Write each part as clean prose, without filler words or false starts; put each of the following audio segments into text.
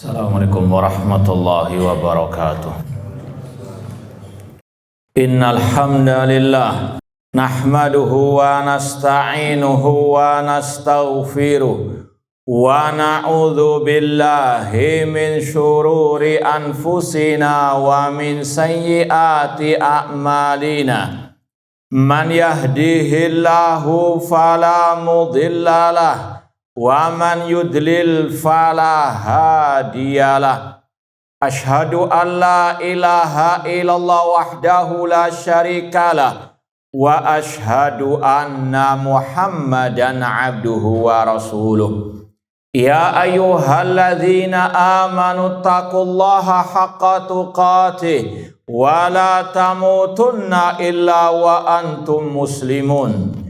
Assalamualaikum warahmatullahi wabarakatuh. Innal hamdalillah nahmaduhu wa nasta'inuhu wa nastaghfiruh wa na'udzu billahi min syururi anfusina wa min sayyiati a'malina. Man yahdihillahu fala mudhillalah wa man yudlil fala hadiyalah. Ashhadu an la ilaha illallah wahdahu la syarikalah wa ashhadu anna Muhammadan abduhu wa rasuluh. Ya ayyuhalladzina amanu taqullaha haqqa tuqatih wa la tamutunna illa wa antum muslimun.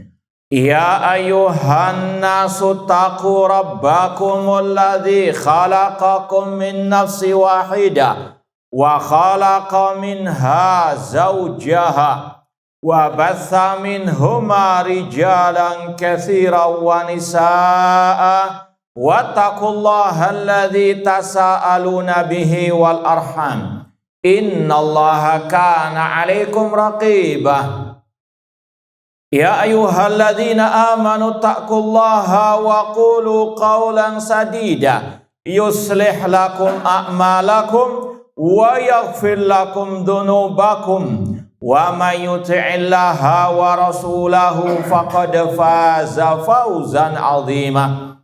Ya ayyuhan nasu taqu rabbakumul ladzi khalaqakum min nafsin wahidah wa khalaqa minha zawjaha wa batha minhuma rijalan katsiran wa nisaa'a wattaqullaha alladzi tasaaluna bihi wal arham innallaha kana 'alaikum raqibah. Ya ayyuhalladzina amanu taqullaha wa qulu qawlan sadida yuslih lakum a'malakum wa yaghfir lakum dhunubakum wa may yuti'illaha wa rasulahu faqad faza fawzan 'azima.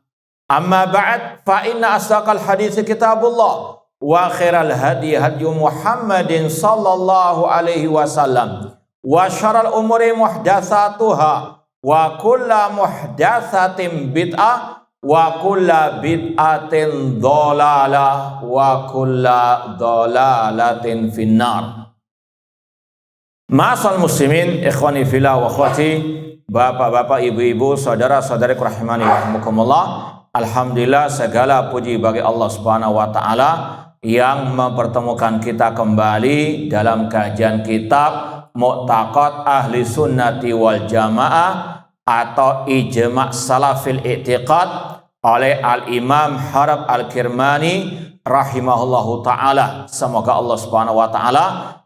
Amma ba'd, fa inna asdaqal hadits kitabullah wa khairal hadi hadyu Muhammadin sallallahu alaihi wasallam wa syarrul umuri muhdatsatuha wa kullu muhdatsatin bid'ah wa kullu bid'atin dhalalah wa kullu dhalalatin finnar. Ma'asal muslimin, ikhwani fillah wa akhwati, bapak-bapak, ibu-ibu, saudara-saudariku rahimani wa rahmukumullah. Alhamdulillah, segala puji bagi Allah Subhanahu wa taala yang mempertemukan kita kembali dalam kajian kitab Mu'taqad Ahli Sunnati wal Jamaah atau Ijma' Salafil I'tiqad oleh Al-Imam Harb Al-Kirmani rahimahullahu ta'ala. Semoga Allah Subhanahu wa ta'ala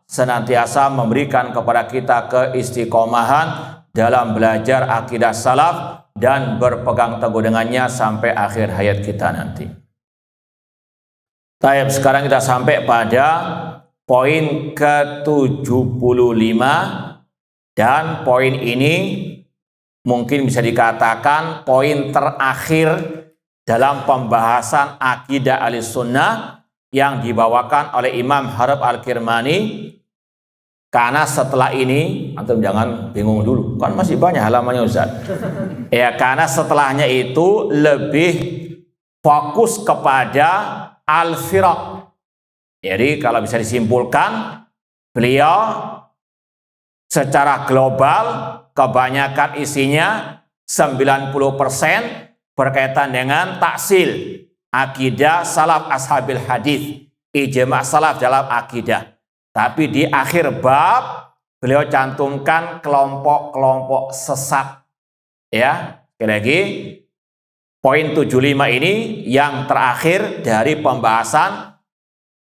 senantiasa memberikan kepada kita keistiqomahan dalam belajar akidah salaf dan berpegang teguh dengannya sampai akhir hayat kita nanti. Baik, sekarang kita sampai pada poin ke-75, dan poin ini mungkin bisa dikatakan poin terakhir dalam pembahasan akidah Ahlussunnah yang dibawakan oleh Imam Harb Al-Kirmani. Karena setelah ini, antum jangan bingung dulu, kan masih banyak halamannya Ustaz. Ya, karena setelahnya itu lebih fokus kepada al-firaq. Jadi kalau bisa disimpulkan, beliau secara global kebanyakan isinya 90% berkaitan dengan taksil akidah salaf ashabil hadis, ijma' salaf dalam akidah. Tapi di akhir bab beliau cantumkan kelompok-kelompok sesat. Ya, sekali lagi poin 75 ini yang terakhir dari pembahasan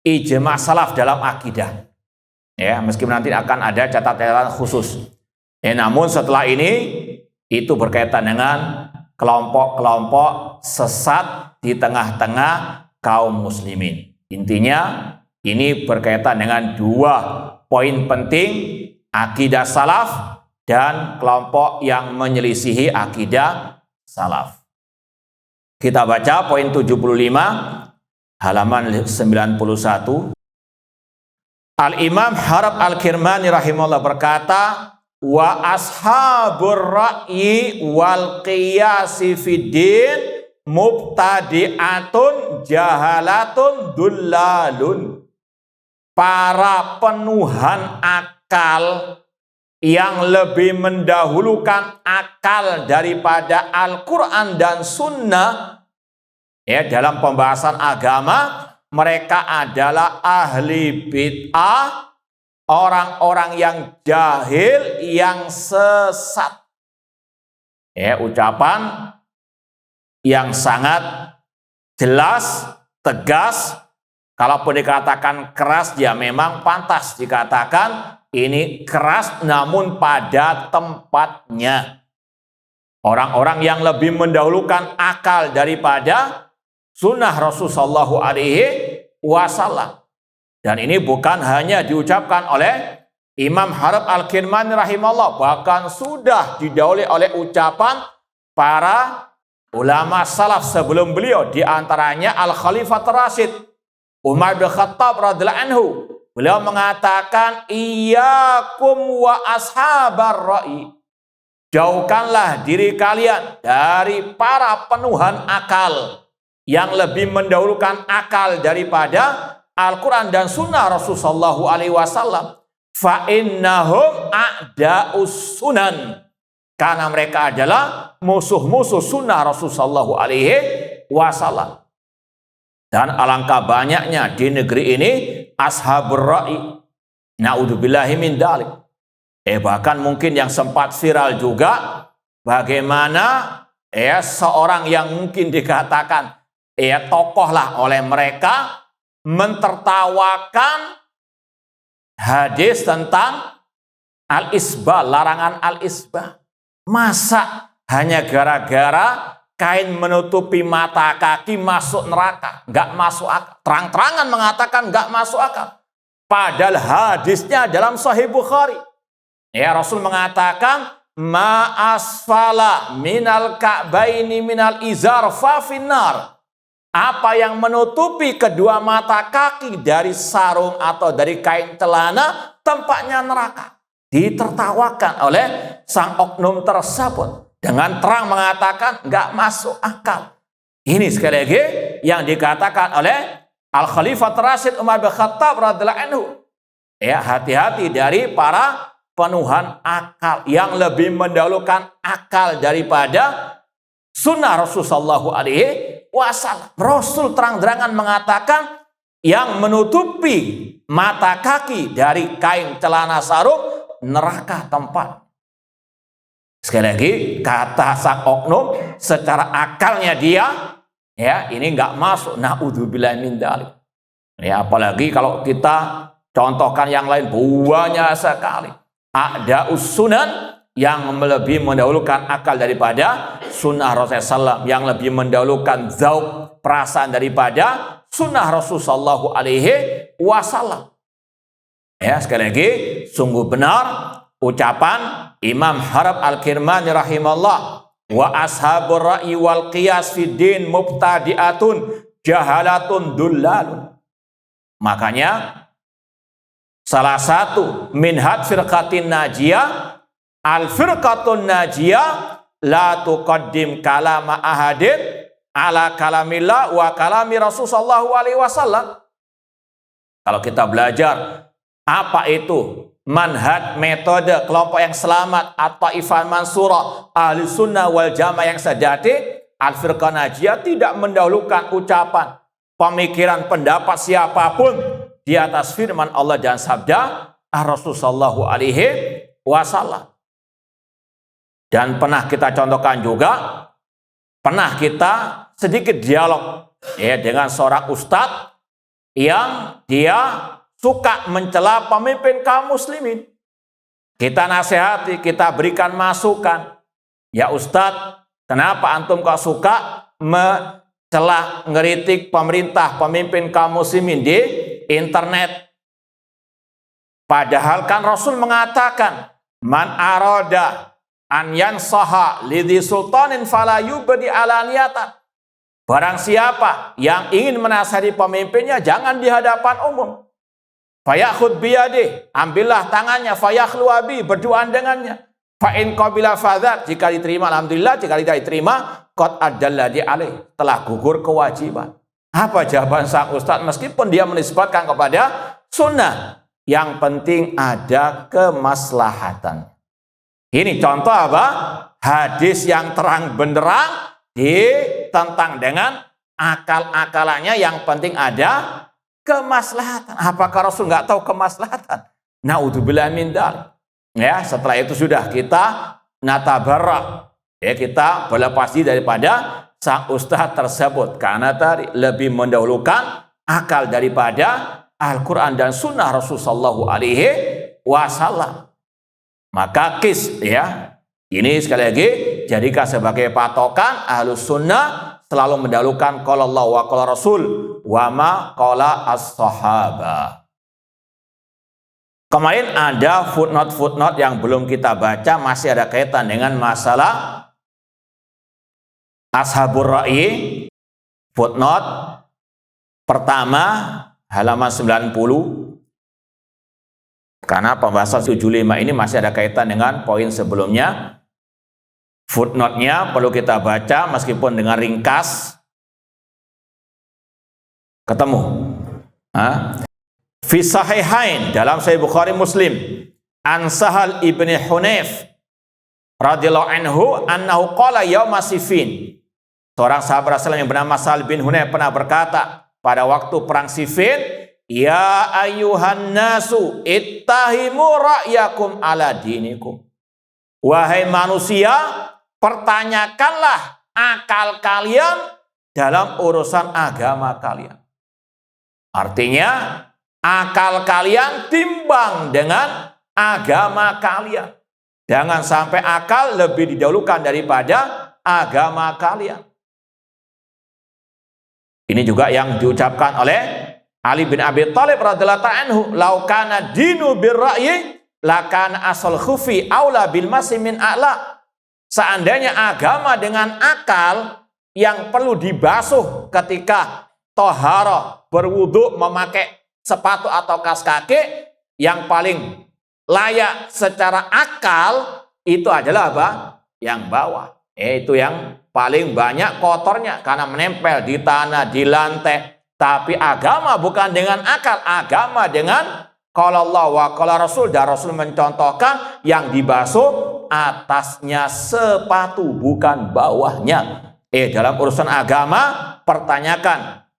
ijma' salaf dalam akidah. Ya, meskipun nanti akan ada catatan khusus. Namun setelah ini itu berkaitan dengan kelompok-kelompok sesat di tengah-tengah kaum muslimin. Intinya ini berkaitan dengan dua poin penting, akidah salaf dan kelompok yang menyelisihi akidah salaf. Kita baca poin 75 halaman 91. Al-Imam Harb Al-Kirmani rahimahullah berkata, wa ashabur ra'yi wal qiyasi fiddin mubtadi'atun jahalatun dullalun. Para penuhan akal yang lebih mendahulukan akal daripada Al-Quran dan Sunnah, ya, dalam pembahasan agama, mereka adalah ahli bid'ah, orang-orang yang jahil, yang sesat. Ya, ucapan yang sangat jelas tegas. Kalaupun dikatakan keras, ya memang pantas dikatakan ini keras namun pada tempatnya. Orang-orang yang lebih mendahulukan akal daripada sunnah Rasulullah SAW. Dan ini bukan hanya diucapkan oleh Imam Harb Al-Kirmani rahimahullah, bahkan sudah didahului oleh ucapan para ulama salaf sebelum beliau, di antaranya Al-Khalifah Rasyid Umar bin Khattab radhiyallahu anhu. Beliau mengatakan, iyyakum wa ashabar ra'i. Jauhkanlah diri kalian dari para penuhan akal yang lebih mendahulukan akal daripada Al-Quran dan Sunnah Rasulullah SAW. Fa innahum a'da'us sunan. Karena mereka adalah musuh-musuh Sunnah Rasulullah SAW. Dan alangkah banyaknya di negeri ini ashabur ra'i. Na'udzubillahi min dalik. Bahkan mungkin yang sempat viral juga, bagaimana seorang yang mungkin dikatakan tokoh lah oleh mereka mentertawakan hadis tentang al-isbah, larangan al-isbah. Masa hanya gara-gara kain menutupi mata kaki masuk neraka? Nggak masuk akal. Terang-terangan mengatakan nggak masuk akal. Padahal hadisnya dalam Sahih Bukhari. Rasul mengatakan, ma asfala minal ka'baini minal izar fa finnar. Apa yang menutupi kedua mata kaki dari sarung atau dari kain celana, tempatnya neraka. Ditertawakan oleh sang oknum tersebut dengan terang mengatakan nggak masuk akal. Ini sekali lagi yang dikatakan oleh Al-Khalifah Rasyid Umar bin Khattab radhiyallahu anhu. Hati-hati dari para penuhan akal yang lebih mendahulukan akal daripada sunnah Rasulullah SAW. Rasul terang-terangan mengatakan yang menutupi mata kaki dari kain celana sarung neraka tempat. Sekali lagi, kata sang oknum secara akalnya dia ini nggak masuk. Na'udzubillahi min dzalik. Apalagi kalau kita contohkan yang lain, banyak sekali. A'da'us sunan yang lebih mendahulukan akal daripada sunnah Rasulullah SAW, yang lebih mendahulukan zauq, perasaan daripada sunnah Rasulullah SAW. Sekali lagi, sungguh benar ucapan Imam Harb Al-Kirmani rahimahullah, wa ashabur ra'i wal qiyas fid din mubtadi'atun jahalatun dullalun. Makanya salah satu minhaj firqatin najiyah, al-firqatun najiyah la tuqaddim kalama ahadin ala kalamillah wa kalami Rasulullah SAW. Kalau kita belajar apa itu manhaj, metode kelompok yang selamat atau ifan mansurah ahli sunnah wal jamaah yang sejati, al-firqah najiyah tidak mendahulukan ucapan, pemikiran, pendapat siapapun di atas firman Allah dan sabda Rasulullah SAW. Dan pernah kita contohkan juga, pernah kita sedikit dialog dengan seorang ustadz yang dia suka mencela pemimpin kaum muslimin. Kita nasihati, kita berikan masukan. Ya Ustadz, kenapa antum kok suka mencela, ngeritik pemerintah, pemimpin kaum muslimin di internet? Padahal kan Rasul mengatakan, man arada an yansaha lidhi sultanin fala yubdi alaniyatan. Barang siapa yang ingin menasihati pemimpinnya, jangan di hadapan umum. Fayakhud biyadih, ambillah tangannya, fayakhlu abi, berduaan dengannya. Fa'in qabila fadzak, jika diterima alhamdulillah, jika tidak diterima qad addalladhi alaih, telah gugur kewajiban. Apa jawaban sang ustaz? Meskipun dia menisbatkan kepada sunnah, yang penting ada kemaslahatan. Ini contoh apa? Hadis yang terang benderang ditentang dengan akal-akalannya, yang penting ada kemaslahatan. Apakah Rasul nggak tahu kemaslahatan? Na'udzubillahi min dzalik. Setelah itu sudah kita natabarra, kita berlepas diri daripada sang ustaz tersebut, karena tadi lebih mendahulukan akal daripada Al-Quran dan Sunnah Rasulullah SAW. Maka kis, ya, ini sekali lagi jadikan sebagai patokan. Ahlus sunnah selalu mendahulukan qala Allah wa qala Rasul wa ma qala as-sahaba. Kemarin ada footnote yang belum kita baca, masih ada kaitan dengan masalah Ashabur Ra'yi. Footnote pertama halaman 90. Karena pembahasan 75 ini masih ada kaitan dengan poin sebelumnya. Footnote-nya perlu kita baca meskipun dengan ringkas. Ketemu. Fi sahihain, dalam Sahih Bukhari Muslim, an Sahal ibni Hunayf radhiyallahu anhu annahu qala yauma Siffin. Seorang sahabat Rasulullah yang bernama Sahal bin Hunayf pernah berkata pada waktu perang Siffin, ya ayyuhan nasu ittahimu ra'yakum ala dinikum. Wahai manusia, pertanyakanlah akal kalian dalam urusan agama kalian. Artinya, akal kalian timbang dengan agama kalian. Jangan sampai akal lebih didahulukan daripada agama kalian. Ini juga yang diucapkan oleh Ali bin Abi Thalib radhiyallahu anhu, "Lau kana dinu birra'yi lakana asal khufi aula bil masi min a'la." Seandainya agama dengan akal yang perlu dibasuh ketika tohara, berwudu, memakai sepatu atau kaos kaki, yang paling layak secara akal itu adalah apa? Yang bawah. Itu yang paling banyak kotornya karena menempel di tanah, di lantai. Tapi agama bukan dengan akal, agama dengan qala Allah wa qala Rasul, dan Rasul mencontohkan yang dibasuh atasnya sepatu bukan bawahnya. Dalam urusan agama pertanyakan,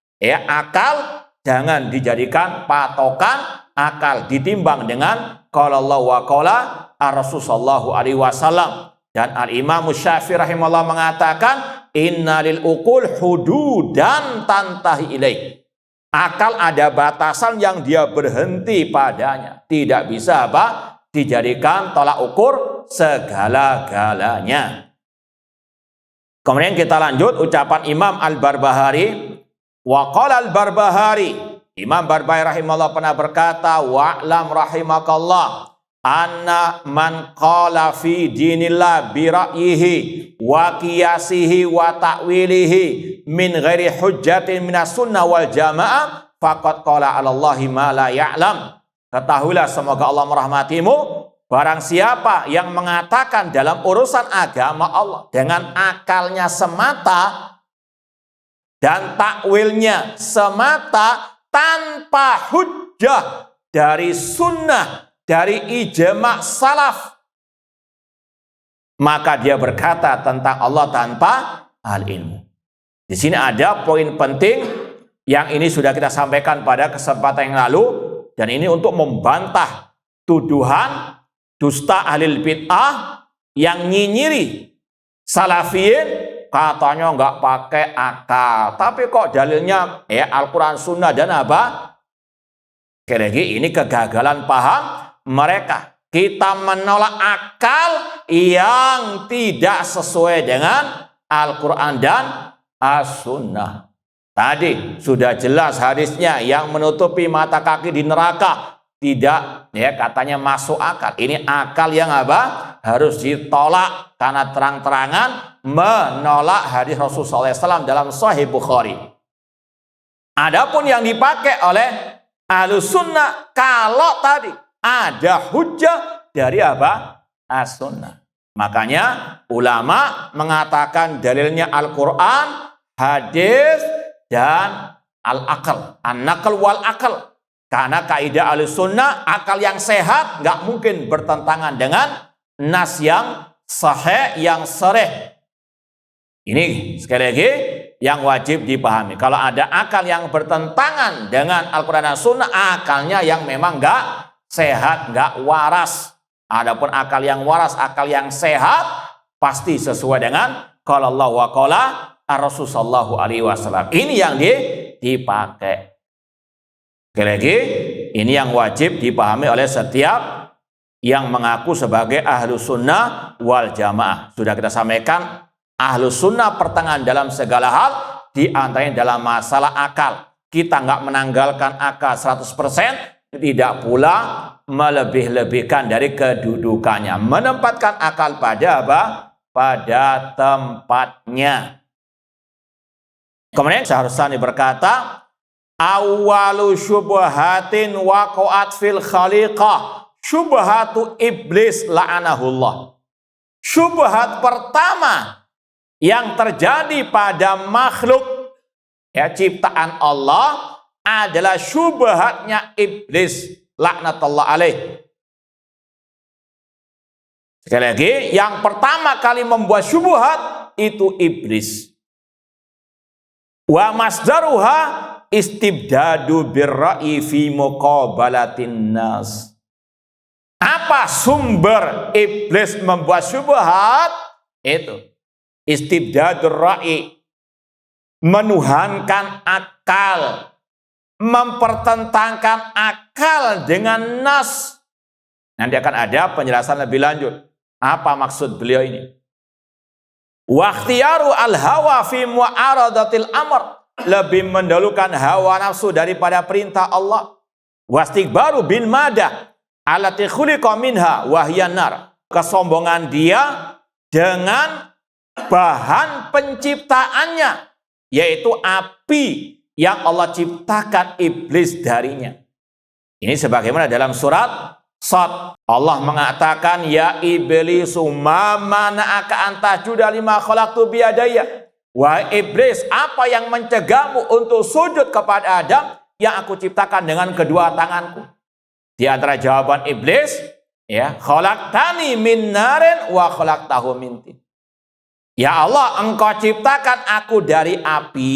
akal jangan dijadikan patokan, akal ditimbang dengan qala Allah wa qala Rasul sallallahu alaihi wasallam. Dan Al-Imam Syafi'i rahimahullah mengatakan, innalil uqul hududan tantahi ilaih. Akal ada batasan yang dia berhenti padanya. Tidak bisa dijadikan tolak ukur segala-galanya. Kemudian kita lanjut ucapan Imam Al-Barbahari. Wa qala Al-Barbahari, Imam Barbahari rahimahullah pernah berkata, wa'lam rahimakallah anna man qala fi dinillah bi ra'yihi wa qiyasihi wa ta'wilihi min ghairi hujjatin minas sunnah wal jamaah faqad qala 'ala Allahi ma la ya'lam. Ketahuilah, semoga Allah merahmatimu, barang siapa yang mengatakan dalam urusan agama Allah dengan akalnya semata dan takwilnya semata tanpa hujjah dari sunnah, dari ijma' salaf, maka dia berkata tentang Allah tanpa al-ilmu. Di sini ada poin penting yang ini sudah kita sampaikan pada kesempatan yang lalu, dan ini untuk membantah tuduhan dusta ahlul bid'ah yang nyinyiri salafiyin, katanya nggak pakai akal, tapi kok dalilnya Al-Quran, Sunnah, dan apa? Sekali lagi, ini kegagalan paham mereka. Kita menolak akal yang tidak sesuai dengan Al-Quran dan As-Sunnah. Tadi sudah jelas hadisnya, yang menutupi mata kaki di neraka tidak, katanya masuk akal. Ini akal yang harus ditolak karena terang-terangan menolak hadis Rasulullah SAW dalam Sahih Bukhari. Adapun yang dipakai oleh Ahlus Sunnah, kalau tadi ada hujjah dari As-Sunnah. Makanya ulama mengatakan dalilnya Al-Quran, hadis, dan al-akal, an-naql wal akal. Karena kaidah Ahlussunnah, akal yang sehat nggak mungkin bertentangan dengan nas yang sahih, yang sharih. Ini sekali lagi yang wajib dipahami. Kalau ada akal yang bertentangan dengan Al-Quran dan Sunnah, akalnya yang memang nggak sehat, nggak waras. Adapun akal yang waras, akal yang sehat, pasti sesuai dengan qala Allah wa qala Rasul sallallahu alaihi wasallam. Ini yang dipakai. Sekali lagi, ini yang wajib dipahami oleh setiap yang mengaku sebagai ahlu sunnah wal jamaah. Sudah kita sampaikan, ahlu sunnah pertengahan dalam segala hal, di antaranya dalam masalah akal. Kita nggak menanggalkan akal 100%, tidak pula melebih-lebihkan dari kedudukannya. Menempatkan akal pada apa? Pada tempatnya. Kemudian Syahrastani berkata, awalu syubhatin waqa'at fil khaliqah syubhatu iblis la'anahullah. Syubhat pertama yang terjadi pada makhluk ya ciptaan Allah adalah syubhatnya iblis laknatullah alaih. Sekali lagi, yang pertama kali membuat syubhat itu iblis. Wa masdaruha istibdadu birra'i fi muqabalatin nas. Apa sumber iblis membuat syubhat? Itu istibdadur ra'i, menuhankan akal, mempertentangkan akal dengan nas. Nanti akan ada penjelasan lebih lanjut. Apa maksud beliau ini? Wakhtiyaru al-hawa fi mu'aradatil amr, lebih mendahulukan hawa nafsu daripada perintah Allah. Wastikbaru bin madah allati khuliqa minha wahyan nar, kesombongan dia dengan bahan penciptaannya, yaitu api yang Allah ciptakan iblis darinya. Ini sebagaimana dalam surat Shad, Allah mengatakan, ya iblisu ma mana'aka an tasjuda lima khalaqtu biyadayya. Wahai iblis, apa yang mencegahmu untuk sujud kepada Adam yang aku ciptakan dengan kedua tanganku? Di antara jawaban iblis, ya, khalaqtani min narin wa khalaqtahu min tin. Ya Allah, engkau ciptakan aku dari api,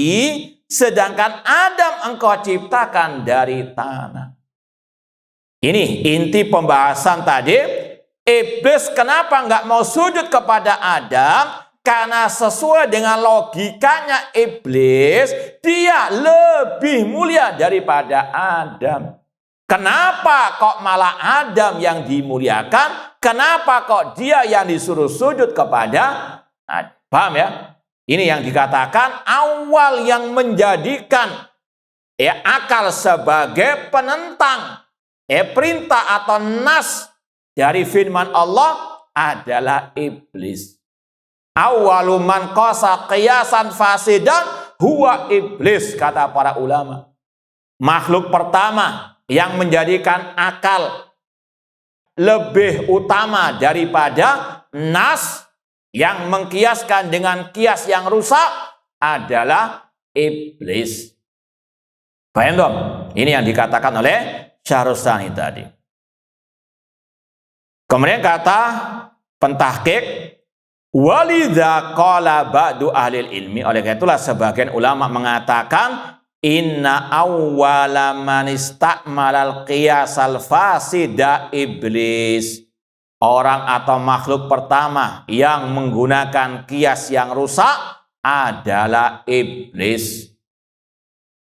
sedangkan Adam engkau ciptakan dari tanah. Ini inti pembahasan tadi. Iblis kenapa nggak mau sujud kepada Adam? Karena sesuai dengan logikanya iblis, dia lebih mulia daripada Adam. Kenapa kok malah Adam yang dimuliakan? Kenapa kok dia yang disuruh sujud kepada Adam? Paham ya? Ini yang dikatakan awal yang menjadikan ya akal sebagai penentang perintah atau nas dari firman Allah adalah iblis. Awalu man qasa qiyasan fasidan huwa iblis, kata para ulama. Makhluk pertama yang menjadikan akal lebih utama daripada nas yang mengkiaskan dengan kias yang rusak adalah iblis. Paham dong? Ini yang dikatakan oleh Syahrastani tadi. Kemudian kata pentahqiq, walidza qala ba'du ahlil ilmi, oleh karena itulah sebagian ulama mengatakan inna awwala man istakmalal qiyasal fasida iblis. Orang atau makhluk pertama yang menggunakan kias yang rusak adalah iblis.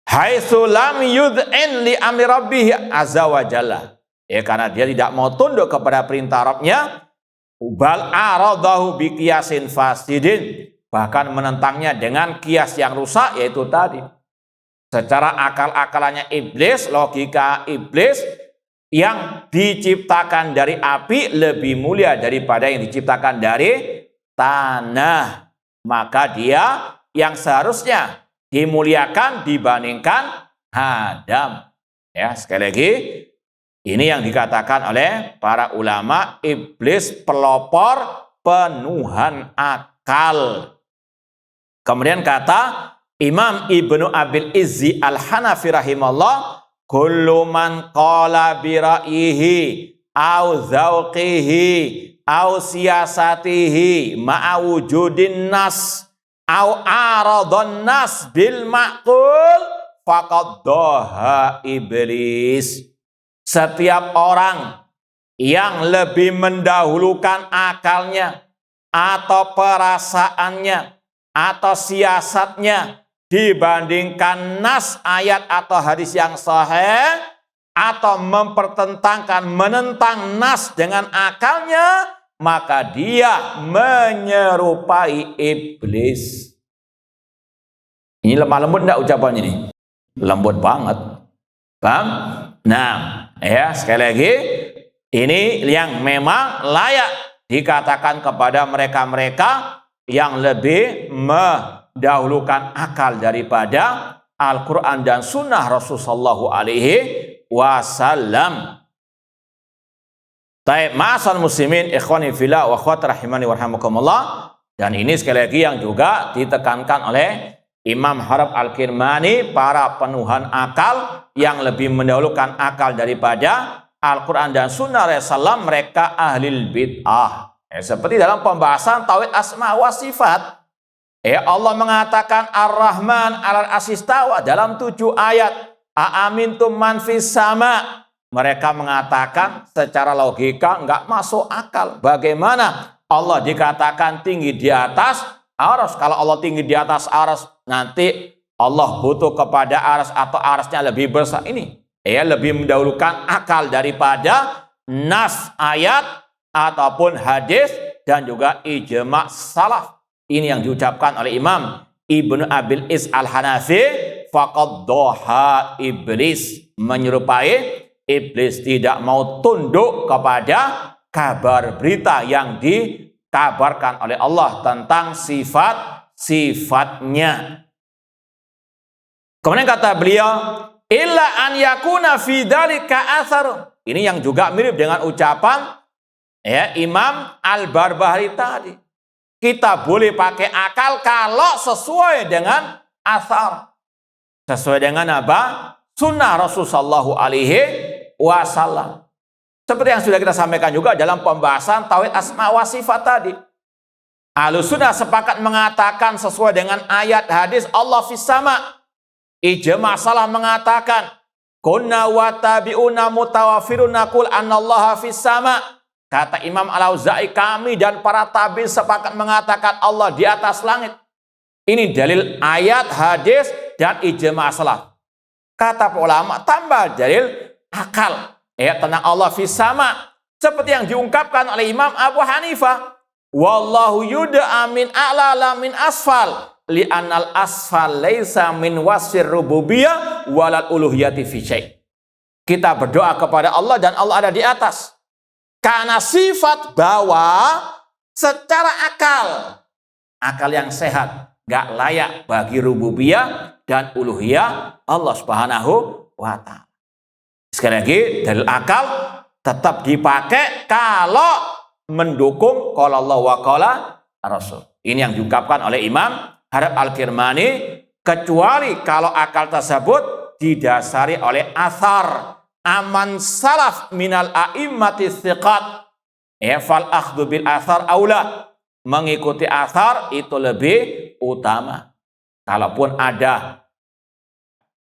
Haitsu lam yud'in li amri rabbih azza wa jalla. Ya, karena dia tidak mau tunduk kepada perintah Rabbnya, bal aradahu bi qiyasin fasidin, bahkan menentangnya dengan kias yang rusak, yaitu tadi secara akal-akalannya iblis, logika iblis, yang diciptakan dari api lebih mulia daripada yang diciptakan dari tanah. Maka dia yang seharusnya dimuliakan dibandingkan Adam. Ya, sekali lagi, ini yang dikatakan oleh para ulama, iblis pelopor penuhan akal. Kemudian kata Imam Ibnu Abil Izzi Al-Hanafi rahimahullah, kullu man qala bi ra'yihi au dzauqihi au siyasatihi ma'a wujudin nas au aradun nas bil ma'qul faqad doha iblis. Setiap orang yang lebih mendahulukan akalnya atau perasaannya atau siasatnya dibandingkan nas ayat atau hadis yang sahih, atau mempertentangkan, menentang nas dengan akalnya, maka dia menyerupai iblis. Ini lemah lembut enggak ucapannya ini? Lembut banget. Paham? Nah, ya sekali lagi, ini yang memang layak dikatakan kepada mereka-mereka yang lebih mendahulukan akal daripada Al-Quran dan Sunnah Rasulullah SAW. Taib ma'asal muslimin ikhwani fillah wa akhwat rahimani warahmatullah. Dan ini sekali lagi yang juga ditekankan oleh Imam Harab Al-Kirmani, para penuhan akal yang lebih mendahulukan akal daripada Al-Quran dan Sunnah Rasulullah, mereka ahlil bid'ah. Seperti dalam pembahasan tauhid asma wa sifat. Allah mengatakan Ar-Rahman 'alal arsy istawa dalam 7 ayat. Aamintum man fis sama. Mereka mengatakan secara logika enggak masuk akal. Bagaimana Allah dikatakan tinggi di atas arsy? Kalau Allah tinggi di atas arsy, nanti Allah butuh kepada arsy atau arsy-nya lebih besar. Ini lebih mendahulukan akal daripada nas ayat ataupun hadis dan juga ijma' salaf. Ini yang diucapkan oleh Imam Ibnu Abil Is Al-Hanafi, faqad doha iblis, menyerupai iblis, tidak mau tunduk kepada kabar berita yang dikabarkan oleh Allah tentang sifat-sifatnya. Kemudian kata beliau, illa an yakuna fi dzalika athar. Ini yang juga mirip dengan ucapan Imam Al-Barbahari tadi. Kita boleh pakai akal kalau sesuai dengan athar. Sesuai dengan apa? Sunnah Rasulullah SAW. Seperti yang sudah kita sampaikan juga dalam pembahasan tauhid asma wa sifat tadi. Ahlussunnah sepakat mengatakan sesuai dengan ayat hadis Allah fis sama. Ijma' salaf mengatakan kunna wa tabi'una mutawafirun naqul anallaha fis sama. Kata Imam Al-Auza'i, kami dan para tabi sepakat mengatakan Allah di atas langit. Ini dalil ayat, hadis, dan ijma' salaf. Kata ulama, tambah dalil akal. Tentang Allah fis sama. Seperti yang diungkapkan oleh Imam Abu Hanifah. Wallahu yud'a min a'la la min asfal. Li'annal asfal laisa min wasfir rububiyah walal uluhiyati fi syai'. Kita berdoa kepada Allah dan Allah ada di atas. Karena sifat bawah secara akal yang sehat, gak layak bagi rububiyah dan uluhiyah Allah Subhanahu wa ta'ala. Sekali lagi, dalil akal tetap dipakai kalau mendukung qala Allah wa qala Rasul. Ini yang diungkapkan oleh Imam Harab Al-Kirmani, kecuali kalau akal tersebut didasari oleh athar aman salaf minal a'immati thiqat. Fal akhdhu bil athar aula. Mengikuti athar itu lebih utama. Kalaupun ada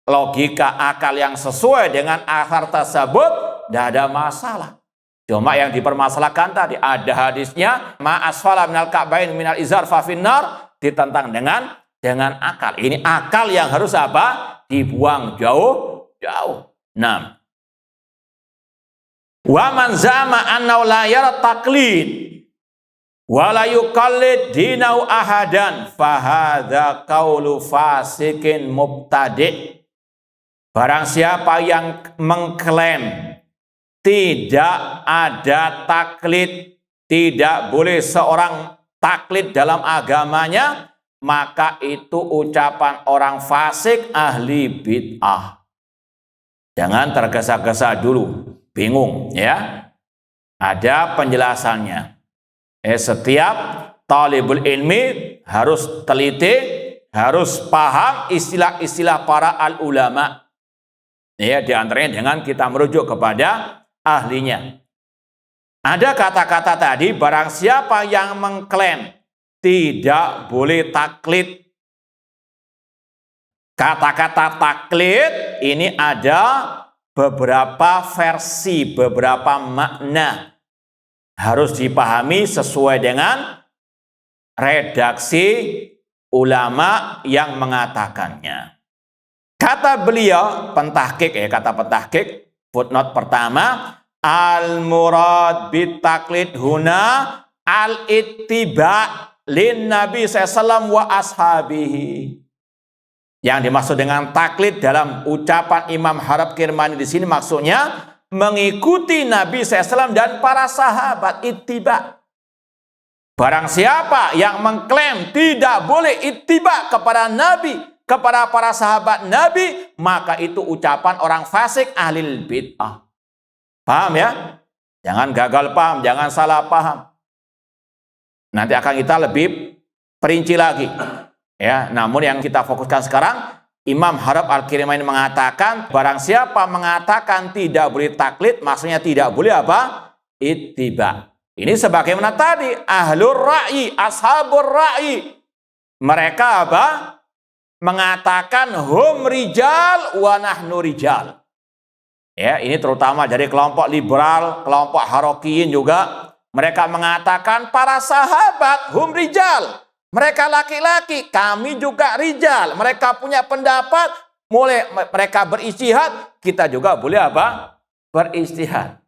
logika akal yang sesuai dengan athar tersebut, tidak ada masalah. Cuma yang dipermasalahkan tadi, ada hadisnya ma asfala minal ka'bain minal izar fa finnar, ditentang dengan akal. Ini akal yang harus apa? Dibuang jauh-jauh. Nah, wa man zama annahu la yara taqlid wa la yuqallid dinahu ahadan fa hadza qaulu fasikin mubtadi'. Barang siapa yang mengklaim tidak ada taklid, tidak boleh seorang taklid dalam agamanya, maka itu ucapan orang fasik ahli bid'ah. Jangan tergesa-gesa dulu. Bingung ya, ada penjelasannya. Setiap talibul ilmi harus teliti, harus paham istilah-istilah para al-ulama. Ya, di antaranya dengan kita merujuk kepada ahlinya. Ada kata-kata tadi, barang siapa yang mengklaim tidak boleh taklid. Kata-kata taklid ini ada beberapa versi, beberapa makna. Harus dipahami sesuai dengan redaksi ulama yang mengatakannya. Kata beliau, kata pentahkik, footnote pertama, al-murad bitaklid huna al-ittiba lin Nabi SAW wa ashabihi. Yang dimaksud dengan taklid dalam ucapan Imam Harab Kirmani di sini maksudnya mengikuti Nabi SAW dan para sahabat, ittiba. Barang siapa yang mengklaim tidak boleh ittiba kepada Nabi, kepada para sahabat Nabi, maka itu ucapan orang fasik ahlil bid'ah. Paham ya? Jangan gagal paham, jangan salah paham. Nanti akan kita lebih perinci lagi. Ya, namun yang kita fokuskan sekarang, Imam Harab Al-Kirmani mengatakan, barang siapa mengatakan tidak boleh taklid, maksudnya tidak boleh apa? Ittiba. Ini sebagaimana tadi, ahlur ra'i, ashabur ra'i. Mereka apa? Mengatakan hum rijal wa nahnu rijal. Ya, ini terutama dari kelompok liberal, kelompok harokiyin juga. Mereka mengatakan para sahabat hum rijal. Mereka laki-laki, kami juga rijal. Mereka punya pendapat, mulai mereka beristihad, kita juga boleh apa? Beristihad.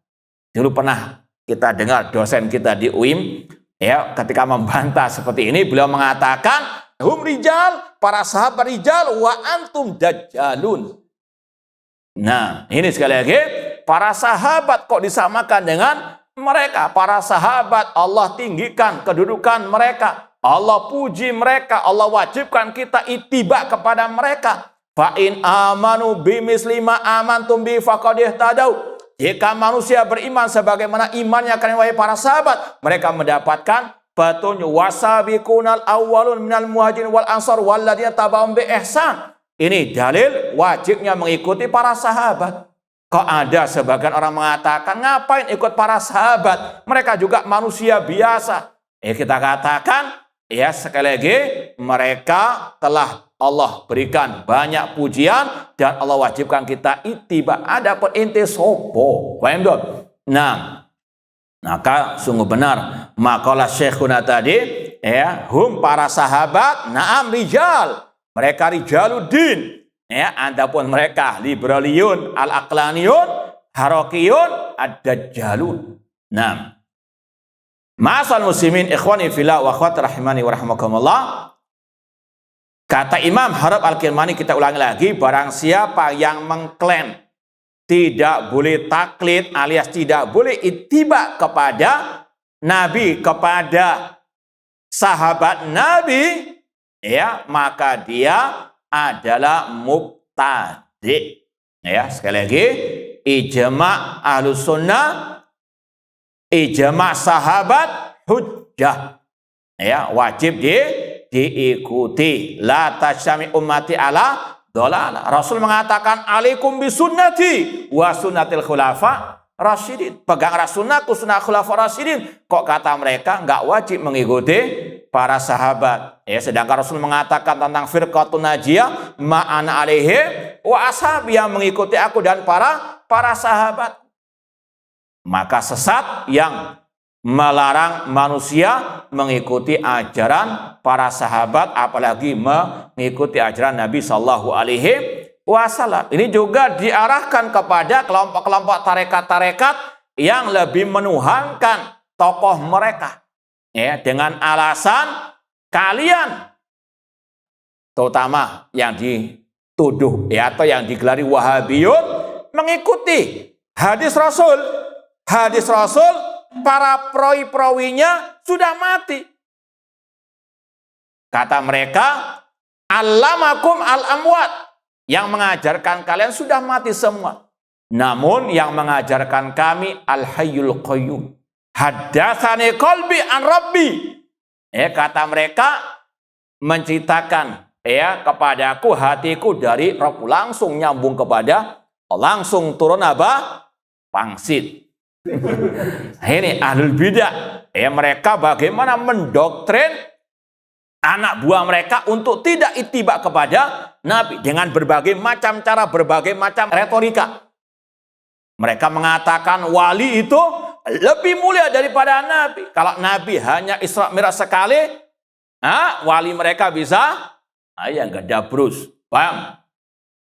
Dulu pernah kita dengar dosen kita di UIM, ya, ketika membantah seperti ini, beliau mengatakan, hum rijal, para sahabat rijal, wa antum dajjalun. Nah, ini sekali lagi, para sahabat kok disamakan dengan mereka? Para sahabat Allah tinggikan kedudukan mereka. Allah puji mereka, Allah wajibkan kita ittiba kepada mereka. Fa in amanu bimisli ma amantum bi faqad ihtadau. Jika manusia beriman sebagaimana imannya kalian wahai para sahabat, mereka mendapatkan petunjuk. Wasabiqunal awwalun minal muhajirin wal ansar walladzina tabauhum bi ihsan. Ini dalil wajibnya mengikuti para sahabat. Kok ada sebagian orang mengatakan ngapain ikut para sahabat? Mereka juga manusia biasa. Kita katakan, ya sekali lagi, mereka telah Allah berikan banyak pujian dan Allah wajibkan kita ittiba. Adapun inti sopo, paham dong? Nah, maka sungguh benar makalah Syekhuna tadi, ya, hum para sahabat, naam rijal. Mereka rijaluddin. Ya, adapun mereka liberaliyun, al-aqlaniyun, harokiyun, ad-dajjalun. Nah, ma'asal muslimin ikhwani fillah wa akhwat rahimani wa rahmakumullah. Kata Imam Harab Al-Kirmani, kita ulangi lagi, barang siapa yang mengklaim tidak boleh taklid alias tidak boleh ittiba kepada Nabi, kepada sahabat Nabi, ya, maka dia adalah mubtadi'. Ya, sekali lagi, ijma' ahlus sunnah, ijma' sahabat hujjah. Ya, wajib diikuti. La tasami ummati ala dolalah. Rasul mengatakan alaikum bisunnati wa sunnatil khulafa rasyidin. Pegang sunnahku, sunnah khulafa rasyidin. Kok kata mereka nggak wajib mengikuti para sahabat? Ya, sedangkan Rasul mengatakan tentang firqatun najiyah ma'ana alaihi wa ashab, yang mengikuti aku dan para sahabat. Maka sesat yang melarang manusia mengikuti ajaran para sahabat, apalagi mengikuti ajaran Nabi Shallallahu Alaihi Wasallam. Ini juga diarahkan kepada kelompok-kelompok tarekat-tarekat yang lebih menuhankan tokoh mereka, ya, dengan alasan kalian, terutama yang dituduh, ya, atau yang digelari Wahabiyun, mengikuti hadis Rasul. Hadis Rasul, para proi-prowinya sudah mati. Kata mereka, allamakum al-amwat, yang mengajarkan kalian sudah mati semua. Namun yang mengajarkan kami al-hayyul qayyum. Haddatsani qalbi an rabbi. Ya, kata mereka, menceritakan, ya, kepadaku hatiku dari Rabb, langsung nyambung kepada, langsung turun apa? Pangsit. Ini ahlul bidah, ya, mereka bagaimana mendoktrin anak buah mereka untuk tidak ittiba kepada Nabi dengan berbagai macam cara, berbagai macam retorika. Mereka mengatakan wali itu lebih mulia daripada Nabi. Kalau Nabi hanya Isra Mi'raj sekali, wali mereka bisa nggak dabrus. Paham?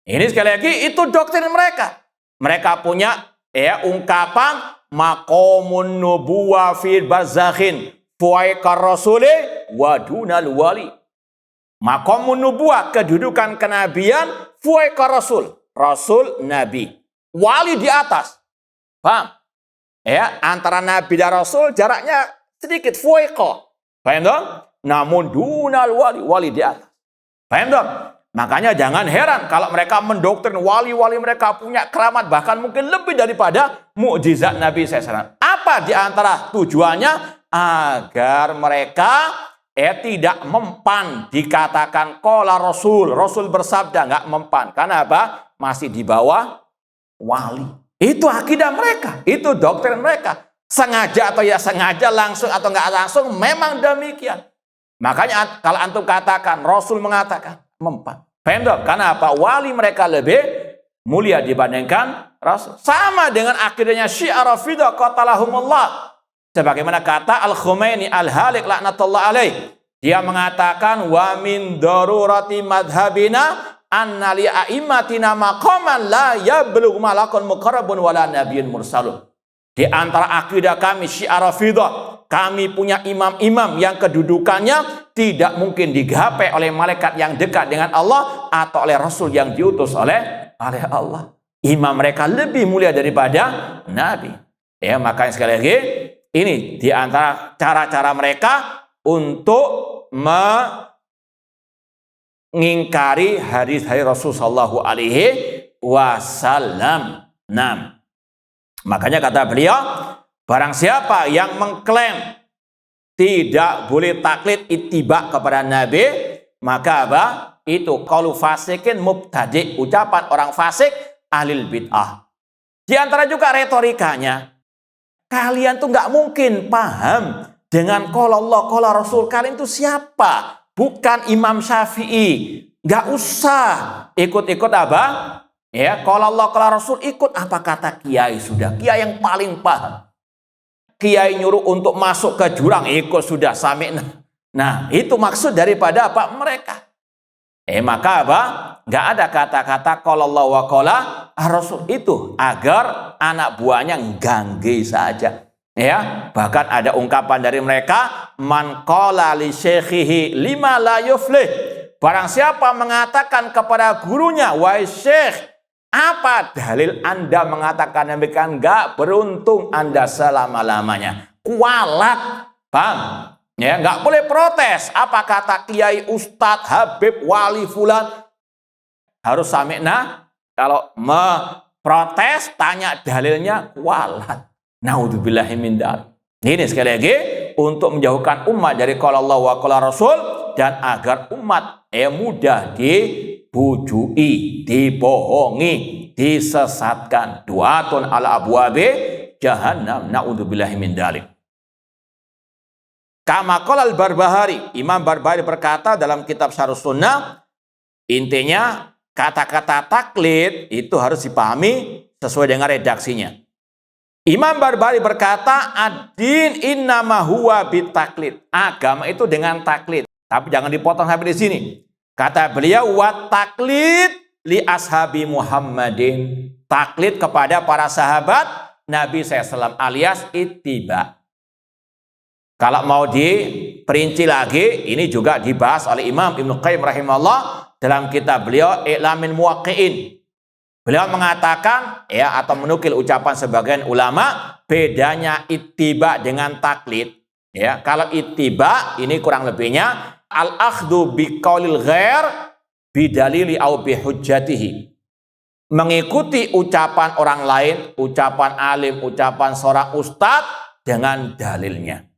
Ini sekali lagi itu doktrin mereka. Mereka punya ungkapan maqamun nubuwah fi barzakhin fuaikar rasuli wa dunal wali. Maqamun nubuwah, kedudukan kenabian, fuaikar rasul, rasul nabi, wali di atas. Paham? Antara nabi dan rasul jaraknya sedikit, fuaikah. Paham dong? Namun dunal wali, wali di atas. Paham dong? Makanya jangan heran kalau mereka mendoktrin wali-wali mereka punya keramat bahkan mungkin lebih daripada mukjizat Nabi SAW. Apa di antara tujuannya? Agar mereka tidak mempan dikatakan qala Rasul. Rasul bersabda, nggak mempan. Karena apa? Masih di bawah wali. Itu akidah mereka, itu doktrin mereka. Sengaja atau ya sengaja, langsung atau nggak langsung, memang demikian. Makanya kalau antum katakan Rasul mengatakan mempan. Paham? Karena apa? Wali mereka lebih mulia dibandingkan Rasul. Sama dengan akidahnya Syiah Rafidah qatalahumullah. Sebagaimana kata Al-Khumaini Al-Halik laknatullah alaih. Dia mengatakan wa min darurati madhabina anna li a'immatina maqaman la yablughu malakun muqarrabun wala nabiyyun mursalun. Di antara akidah kami Syiah Rafidah, kami punya imam-imam yang kedudukannya tidak mungkin digapai oleh malaikat yang dekat dengan Allah atau oleh Rasul yang diutus oleh Allah. Imam mereka lebih mulia daripada Nabi. Makanya sekali lagi, ini di antara cara-cara mereka untuk mengingkari hadis-hadis Rasul sallallahu alaihi wasallam. Makanya kata beliau, barang siapa yang mengklaim tidak boleh taklid ittiba kepada Nabi, maka apa? Itu qaulu fasikin mubtadi', ucapan orang fasik ahlil bid'ah. Di antara juga retorikanya, kalian tuh nggak mungkin paham dengan qala Allah, qala Rasul. Kalian itu siapa? Bukan Imam Syafi'i. Nggak usah ikut-ikut apa? Qala Allah, qala Rasul, ikut apa kata kiai sudah. Kiai yang paling paham. Kiai nyuruh untuk masuk ke jurang, ikut sudah sami'na. Nah, itu maksud daripada apa? Mereka. Maka apa? Nggak ada kata-kata qala Allah wa qala Rasul itu agar anak buahnya nggangge saja. Bahkan ada ungkapan dari mereka, man qala li syekhihi lima la yuflih. Barang siapa mengatakan kepada gurunya, wahai syekh, apa dalil Anda mengatakan demikian? Enggak beruntung Anda selama-lamanya. Kualat. Paham? Enggak boleh protes. Apa kata kiai, ustadz, habib, wali, fulan? Harus sami'na. Kalau memprotes, tanya dalilnya, kualat. Naudzubillahi min dzalik. Ini sekali lagi untuk menjauhkan umat dari qala Allah wa qala Rasul dan agar umat mudah dibujui, dibohongi, disesatkan. Du'atun ala abwabi jahannam. Naudzubillahi min dzalik. Kama qala al-Barbahari, Imam Barbahari berkata dalam kitab Syarh Sunnah, intinya kata-kata taklid itu harus dipahami sesuai dengan redaksinya. Imam Barbahari berkata, ad-din innama huwa bitaklid. Agama itu dengan taklid. Tapi jangan dipotong sampai di sini. Kata beliau, wa taklid li ashabi Muhammadin. Taklid kepada para sahabat Nabi SAW alias ittiba. Kalau mau diperinci lagi, ini juga dibahas oleh Imam Ibnu Qayyim rahimahullah dalam kitab beliau I'lamil Muwaqqi'in. Beliau mengatakan atau menukil ucapan sebagian ulama, bedanya ittiba dengan taklid. Kalau ittiba ini kurang lebihnya al-akhdhu biqaulil ghair bidalili au bihujjatihi. Mengikuti ucapan orang lain, ucapan alim, ucapan seorang ustadz dengan dalilnya.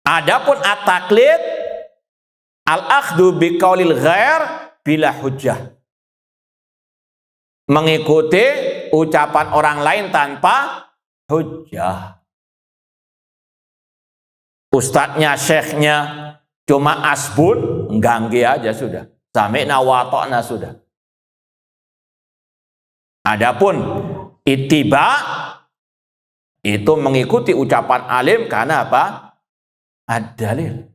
Adapun at-taklid al-akhdhu biqaulil ghair bila hujjah. Mengikuti ucapan orang lain tanpa hujjah. Ustadznya, syekhnya cuma asbun, nggangge aja sudah. Sami'na wa ta'na sudah. Adapun ittiba itu mengikuti ucapan alim karena apa? ad-dalil.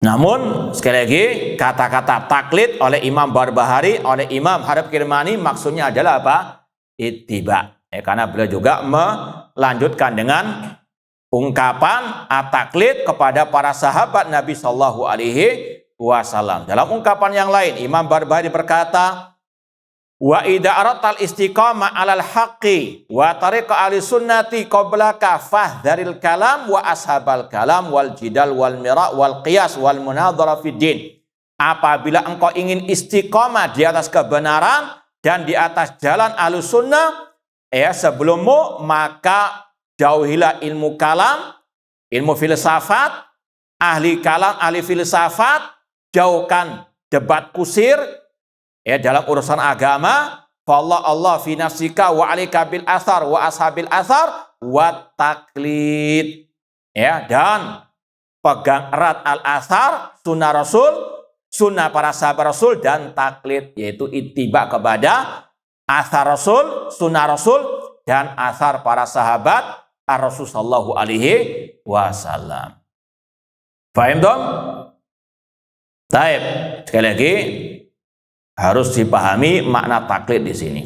Namun sekali lagi kata-kata taklid oleh Imam Barbahari, oleh Imam Harib Kirmani maksudnya adalah apa? Ittiba. Karena beliau juga melanjutkan dengan ungkapan at-taklid kepada para sahabat Nabi Shallallahu Alaihi Wasallam. Dalam ungkapan yang lain, Imam Barbahari berkata, wa idza aratal istiqamah 'alal haqqi wa tariqa ahli sunnati qablaka fahdharil kalam wa ashabal kalam wal jidal wal mira wal qiyas wal munadhara fid din. Apabila engkau ingin istiqamah di atas kebenaran dan di atas jalan ahli sunnah sebelummu, maka jauhilah ilmu kalam, ilmu filsafat, ahli kalam, ahli filsafat, jauhkan debat kusir dalam urusan agama. Allah fi nafsika wa alika bil athar wa ashabil athar wa taklid. Dan pegang erat al athar, sunnah Rasul, sunnah para sahabat Rasul, dan taklid, yaitu ittiba kepada athar Rasul, sunnah Rasul, dan athar para sahabat Rasul sallallahu alaihi wasallam. Paham dong? Baik, sekali lagi harus dipahami makna taklid di sini.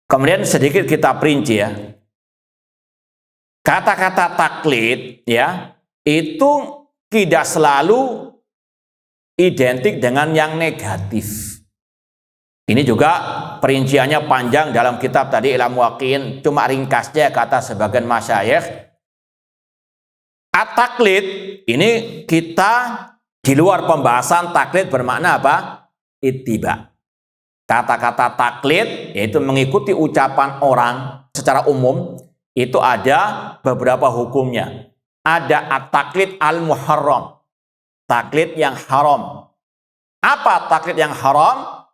Kemudian sedikit kita perinci ya. Kata-kata taklid itu tidak selalu identik dengan yang negatif. Ini juga perinciannya panjang dalam kitab tadi Ilmu Waqi'in, cuma ringkasnya kata sebagian masyayikh. At-taklid ini kita di luar pembahasan taklid bermakna apa? Ittiba. Kata-kata taklid yaitu mengikuti ucapan orang secara umum, itu ada beberapa hukumnya. Ada at-taklid al-muharram, taklid yang haram. Apa taklid yang haram?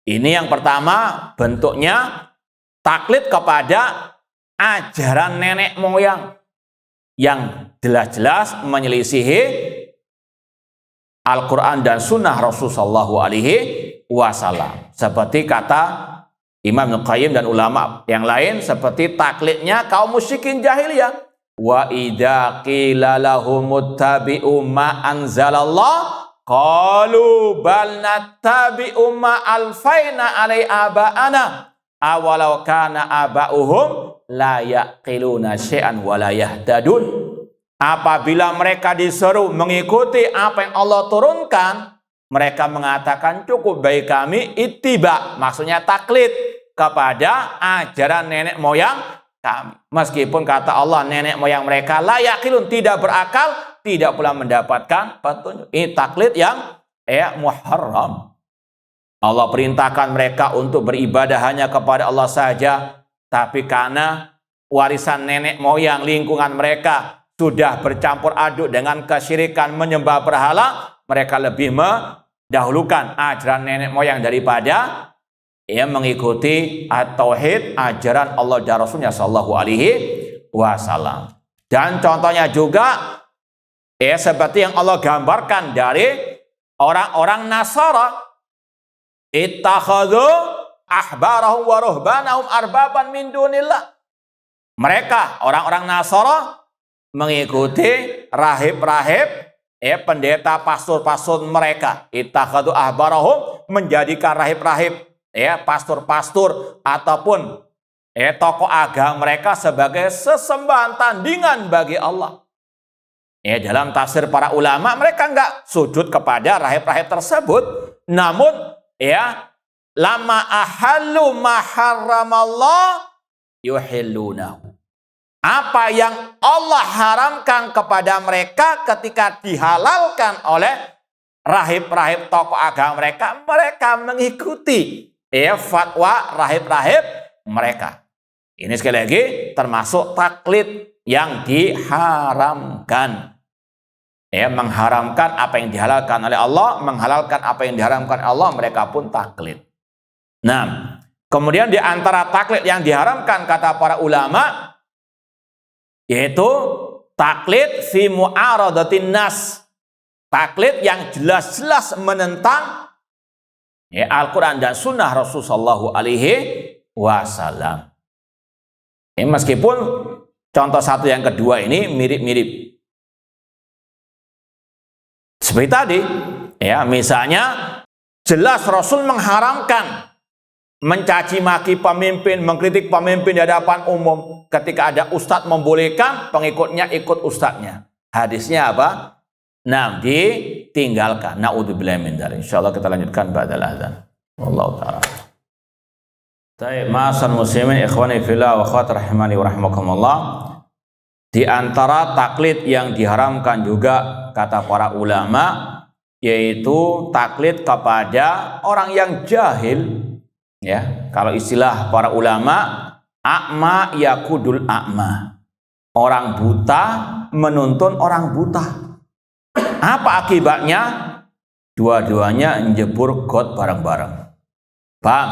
Ini yang pertama, bentuknya taklid kepada ajaran nenek moyang yang jelas-jelas menyelisihi Al-Quran dan Sunnah Rasul Sallallahu Alaihi Wasallam. Seperti kata Imam Ibnu Qayyim dan ulama yang lain, seperti taklidnya kaum musyrikin jahiliyah. Wa idza qila lahumuttabi'u ma anzalallah qalu bal nattabi'u ma alfaina alai aba'ana awalau kana aba'uhum la yaqiluna syai'an wa la yahtadun. Apabila mereka disuruh mengikuti apa yang Allah turunkan, mereka mengatakan cukup bagi kami ittiba, maksudnya taklid kepada ajaran nenek moyang kami. Meskipun kata Allah nenek moyang mereka la yaqilun, tidak berakal, tidak pula mendapatkan petunjuk. Ini taklid yang muharram. Allah perintahkan mereka untuk beribadah hanya kepada Allah saja, tapi karena warisan nenek moyang lingkungan mereka sudah bercampur aduk dengan kesyirikan menyembah berhala, mereka lebih mendahulukan ajaran nenek moyang daripada mengikuti at-tauhid, ajaran Allah dan Rasulnya sallallahu alaihi wasallam. Dan contohnya juga seperti yang Allah gambarkan dari orang-orang Nasara, ittakhadhu ahbarahum wa ruhbanahum arbaban min dunillah. Mereka orang-orang Nasara mengikuti rahib-rahib, pendeta, pastor-pastor mereka. Ittakhadhu ahbarahum, menjadikan rahib-rahib, pastor-pastor ataupun tokoh agama mereka sebagai sesembahan tandingan bagi Allah. Dalam tafsir para ulama, mereka enggak sujud kepada rahib-rahib tersebut, namun lama ahallu ma harramallah yuhillunahu. Apa yang Allah haramkan kepada mereka ketika dihalalkan oleh rahib-rahib tokoh agama mereka, mereka mengikuti fatwa rahib-rahib mereka. Ini sekali lagi termasuk taklid yang diharamkan. Mengharamkan apa yang dihalalkan oleh Allah, menghalalkan apa yang diharamkan Allah, mereka pun taklid. Nah, kemudian di antara taklid yang diharamkan kata para ulama, yaitu taklid fi mu'aradatin nas, taklid yang jelas-jelas menentang Al-Quran dan Sunnah Rasul Sallallahu Alaihi Wasallam. Meskipun Contoh satu yang kedua ini mirip-mirip. Seperti tadi, ya, misalnya jelas Rasul mengharamkan mencaci maki pemimpin, mengkritik pemimpin di hadapan umum. Ketika ada ustadz membolehkan, pengikutnya ikut ustadznya. Hadisnya apa? Nah, ditinggalkan. Na'udzubillahi min dzalik. Insyaallah kita lanjutkan ba'dal adzan. Wallahu taala. Baik, ma'asal muslimin ikhwani fillah wa akhwat rahimani wa rahimakumullah. Di antara taklid yang diharamkan juga kata para ulama, yaitu taklid kepada orang yang jahil. Ya, kalau istilah para ulama, a'ma yakudul a'ma. Orang buta menuntun orang buta. Apa akibatnya? Dua-duanya menjebur got bareng-bareng. Paham?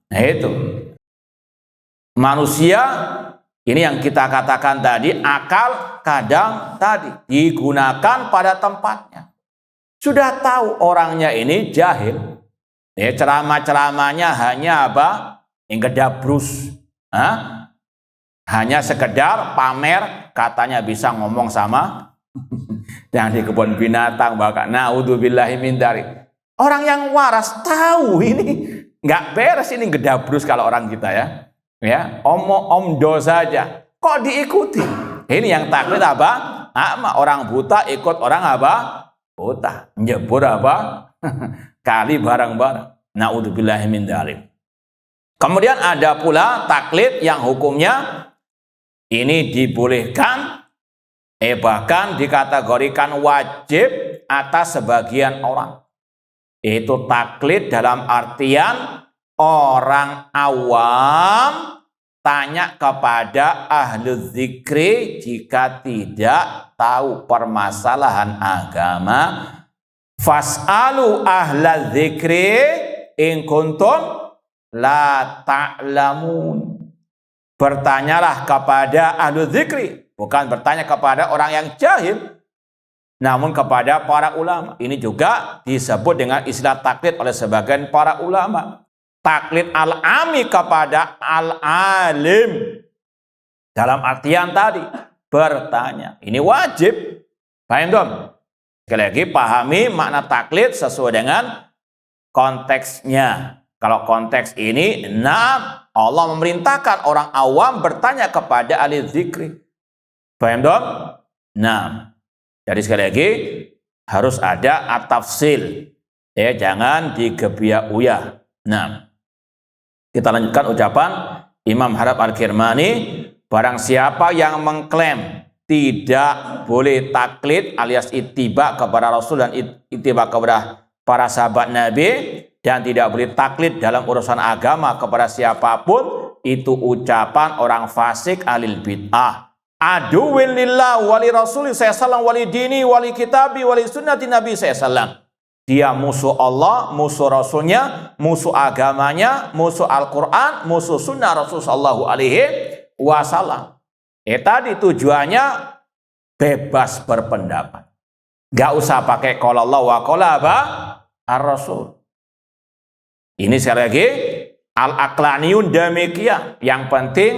Nah itu. Manusia, ini yang kita katakan tadi, akal kadang tadi digunakan pada tempatnya. Sudah tahu orangnya ini jahil. Ya, ceramah-ceramahnya hanya apa? Yang gedabrus. Hanya sekedar pamer, katanya bisa ngomong sama yang di kebun binatang, bahkan naudzubillahi min dzalik. Orang yang waras tahu ini nggak beres, ini gedabrus kalau orang kita ya. Ya, omdo saja. Kok diikuti? Ini yang taklid apa? Orang buta ikut orang apa? Buta. Nyebur apa? Kali barang-barang. Na'udzubillahi min dzalik. Kemudian ada pula taklid yang hukumnya ini dibolehkan, bahkan dikategorikan wajib atas sebagian orang. Itu taklid dalam artian orang awam tanya kepada ahli dzikri jika tidak tahu permasalahan agama. Fas'alu ahla dzikri in kuntum la ta'lamun. Bertanyalah kepada ahli dzikri, bukan bertanya kepada orang yang jahil, namun kepada para ulama. Ini juga disebut dengan istilah taklid oleh sebagian para ulama. Taklid al-ami kepada al-alim. Dalam artian tadi, bertanya. Ini wajib. Paham dong? Sekali lagi, pahami makna taklid sesuai dengan konteksnya. Kalau konteks ini, Allah memerintahkan orang awam bertanya kepada ahli dzikri. Paham dong? Jadi sekali lagi, harus ada at-tafsil. Ya, jangan digebiak-uyah. Kita lanjutkan ucapan Imam Harab Al-Kirmani. Barang siapa yang mengklaim tidak boleh taklid alias ittiba kepada Rasul dan ittiba kepada para sahabat Nabi, dan tidak boleh taklid dalam urusan agama kepada siapapun, itu ucapan orang fasik alil bid'ah. Aduwin lillah wali rasuli sallallahu wali dini wali kitabi wali sunnati nabi sallallahu. Dia musuh Allah, musuh Rasulnya, musuh agamanya, musuh Al-Quran, musuh sunnah Rasul sallallahu alaihi wasallam. Tadi tujuannya bebas berpendapat. Gak usah pakai qala Allah wa qala apa? Ar-Rasul. Ini sekali lagi al-aqlaniyun demikian. Yang penting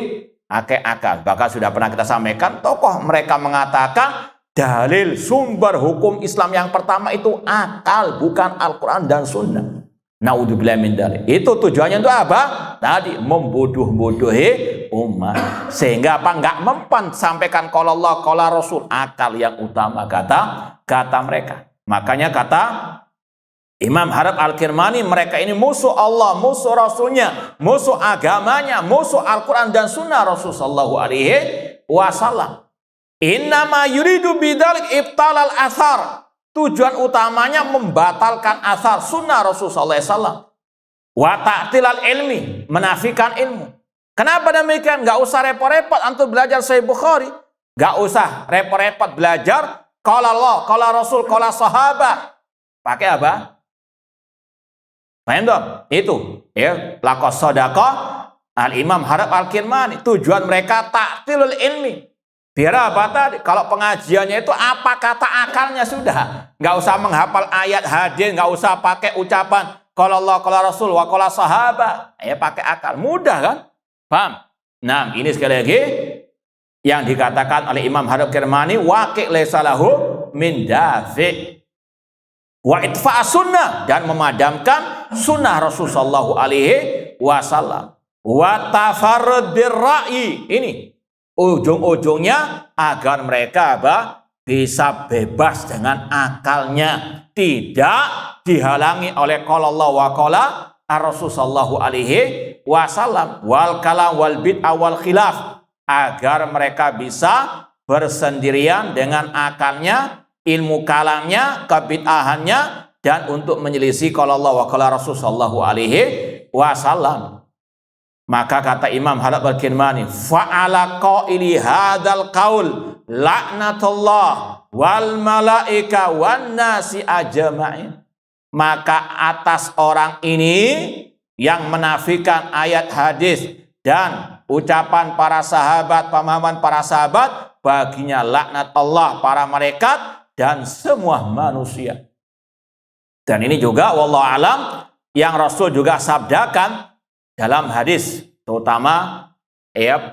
pakai akal. Bahkan sudah pernah kita sampaikan, tokoh mereka mengatakan dalil sumber hukum Islam yang pertama itu akal, bukan Al-Quran dan Sunnah. Naudzubillah min dzalik. Itu tujuannya itu apa? Tadi membodoh-bodohi umat. Sehingga apa? Enggak mempan sampaikan qala Allah, qala Rasul. Akal yang utama kata mereka. Makanya kata Imam Harab Al-Kirmani, mereka ini musuh Allah, musuh Rasulnya, musuh agamanya, musuh Al-Quran dan Sunnah Rasul sallallahu alaihi wasallam. Innama yuridu bidzalik ibtalal athar. Tujuan utamanya membatalkan asar sunnah Rasul sallallahu alaihi wasallam. Wa ta'tilal ilmi, menafikan ilmu. Kenapa demikian? Gak usah repot-repot antum belajar Sahih Bukhari. Gak usah repot-repot belajar qala Allah, qala Rasul, qala sahabat. Pakai apa? Paham dong? Itu ya, laqad shadaqah Al-Imam Harab Al-Kirmani. Tujuan mereka ta'tilul ilmi. Biar apa tadi? Kalau pengajiannya itu apa kata akalnya sudah. Nggak usah menghafal ayat hadis, nggak usah pakai ucapan qala Allah, qala Rasul, wa qala sahabat. Ya pakai akal. Mudah kan? Paham? Nah, ini sekali lagi yang dikatakan oleh Imam Harab Kirmani, waqi' laisa lahu min dafi' wa itfa' sunnah, dan memadamkan sunnah Rasulullah sallallahu alaihi wasallam, wa tafarrud birra'i, ini ujung-ujungnya agar mereka bisa bebas dengan akalnya, tidak dihalangi oleh qala Allah wa qala Rasul sallallahu alaihi wasallam, wal kalam wal bid'ah wal khilaf, agar mereka bisa bersendirian dengan akalnya, ilmu kalamnya, kebid'ahannya, dan untuk menyelisih qala Allah wa qala Rasul sallallahu alaihi wasallam. Maka kata Imam Harab al-Kirmani, fa'ala qaili hadzal qaul laknatullah wal malaika wan nasi ajma'in. Maka atas orang ini yang menafikan ayat hadis dan ucapan para sahabat, pemahaman para sahabat, baginya laknat Allah, para malaikat, dan semua manusia. Dan ini juga wallahu alam yang Rasul juga sabdakan dalam hadis, terutama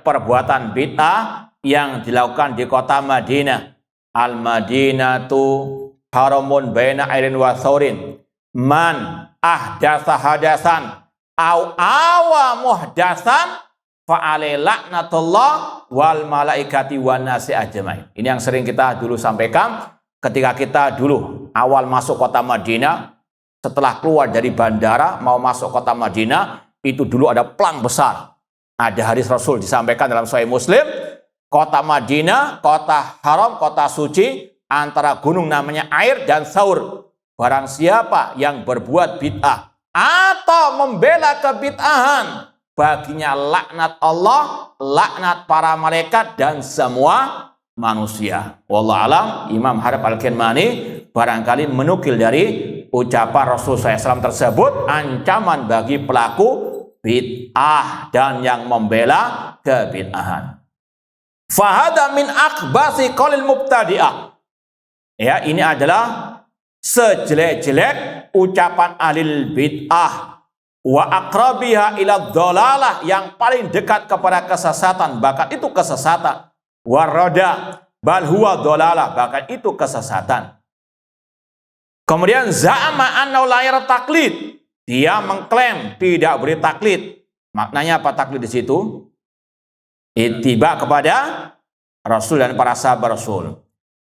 perbuatan bid'ah yang dilakukan di kota Madinah. Al-Madinatu haramun baina airin wa thawrin, man ahdatsa hadasan au awa muhdatsan fa'alai laknatullah wal malaikati wan nasi ajmain. Ini yang sering kita dulu sampaikan ketika kita dulu awal masuk kota Madinah. Setelah keluar dari bandara mau masuk kota Madinah, itu dulu ada pelang besar. Ada hadis Rasul disampaikan dalam Sahih Muslim, kota Madinah, kota haram, kota suci, antara gunung namanya Air dan Thaur. Barang siapa yang berbuat bid'ah atau membela kebid'ahan, baginya laknat Allah, laknat para malaikat, dan semua manusia. Wallahu alam. Imam Harab al-Kirmani barangkali menukil dari ucapan Rasulullah SAW tersebut, ancaman bagi pelaku bid'ah dan yang membela kebid'ahan. Fahada min akhbasi qalil mubtadi'ah. Ya, ini adalah sejelek-jelek ucapan ahli bid'ah, wa aqrabiha ila dhalalah, yang paling dekat kepada kesesatan, bahkan itu kesesatan. Warada bal huwa dhalalah, bahkan itu kesesatan. Kemudian za'ama annahu la taklid, dia mengklaim tidak boleh taklid. Maknanya apa taklid di situ? Ittiba kepada Rasul dan para sahabat Rasul.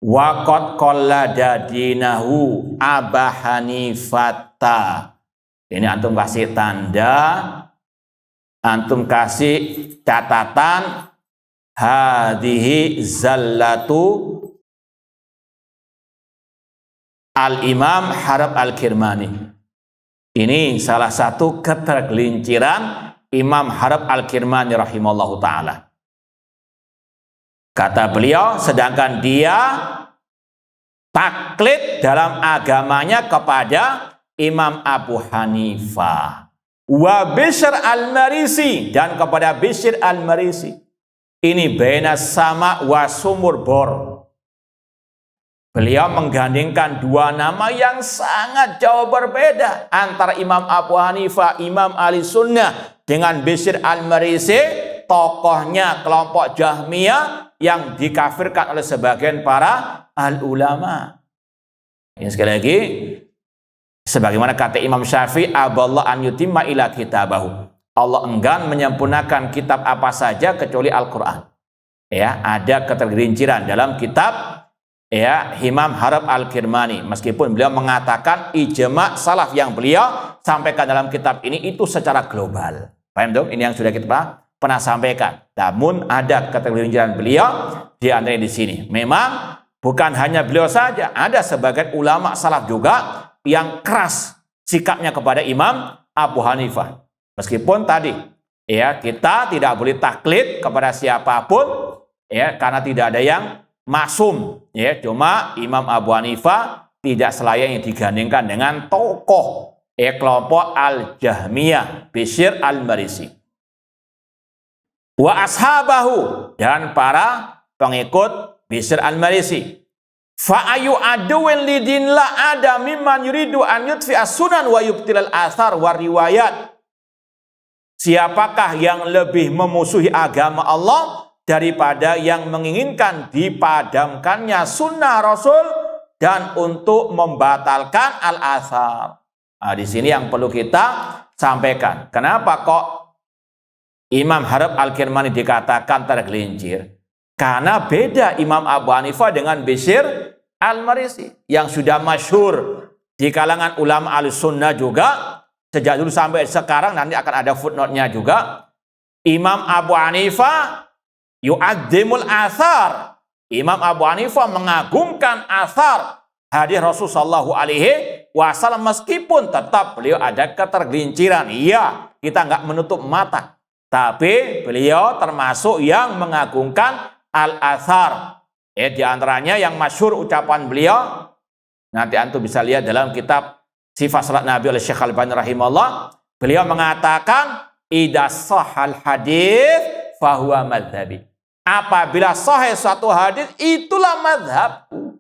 Wa qad qallada dinahu Aba Hanifata. Ini antum kasih tanda, antum kasih catatan, hadhihi zallatu Al-Imam Harab al-Kirmani. Ini salah satu ketergelinciran Imam Harab al-Kirmani rahimallahu ta'ala. Kata beliau, sedangkan dia taklid dalam agamanya kepada Imam Abu Hanifah, wa Bishr al-Marisi, dan kepada Bishr al-Marisi. Ini baina sama wa sumur bor. Beliau menggandingkan dua nama yang sangat jauh berbeda antara Imam Abu Hanifah, Imam Ahli Sunnah, dengan Bishr al-Marisi, tokohnya kelompok Jahmiyah yang dikafirkan oleh sebagian para al-ulama. Ini sekali lagi, sebagaimana kata Imam Syafi'i, aballah an yutimma ila kitabahu. Allah enggan menyempurnakan kitab apa saja kecuali Al-Quran. Ya, ada ketergelinciran dalam kitab Imam Harab al-Kirmani, meskipun beliau mengatakan ijma salaf yang beliau sampaikan dalam kitab ini itu secara global. Paham dong? Ini yang sudah kita pernah sampaikan. Namun ada ketergelinciran beliau di antaranya di sini. Memang bukan hanya beliau saja, ada sebagian ulama salaf juga yang keras sikapnya kepada Imam Abu Hanifah. Meskipun tadi kita tidak boleh taklid kepada siapapun karena tidak ada yang maksum, cuma Imam Abu Hanifah tidak selayaknya digandingkan dengan tokoh kelompok Al-Jahmiyah, Bishr al-Marisi. Wa ashabahu, dan para pengikut Bishr al-Marisi. Fa ayu aduwin lidin la ada mimman yuridu an yutfi as-sunan wa yubtilal athar wa riwayat. Siapakah yang lebih memusuhi agama Allah daripada yang menginginkan dipadamkannya sunnah Rasul dan untuk membatalkan al-athar. Nah, di sini yang perlu kita sampaikan. Kenapa kok Imam Harb Al-Kirmani dikatakan tergelincir? Karena beda Imam Abu Hanifah dengan Bishr Al-Marisi yang sudah masyhur di kalangan ulama Ahlussunnah juga sejak dulu sampai sekarang, nanti akan ada footnote-nya juga. Imam Abu Hanifah yu'azzimul athar. Imam Abu Hanifah mengagungkan athar hadis Rasul sallallahu alaihi wasallam meskipun tetap beliau ada ketergelinciran. Iya, kita nggak menutup mata. Tapi beliau termasuk yang mengagungkan al-athar. Di antaranya yang masyhur ucapan beliau, nanti antum bisa lihat dalam kitab Sifat Salat Nabi oleh Syekh Al-Albani rahimahullah. Beliau mengatakan, idza shahhal hadis fahuwa madhhabi. Apabila sahih suatu hadis, itulah madhabku.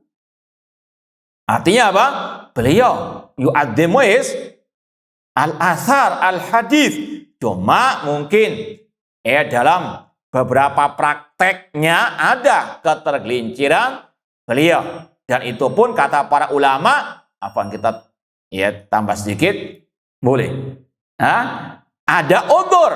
Artinya apa? Beliau yu'adzimu al-athar, al-hadis. Cuma mungkin dalam beberapa prakteknya ada ketergelinciran beliau. Dan itu pun kata para ulama, apa kita tambah sedikit? Boleh. Ada udzur.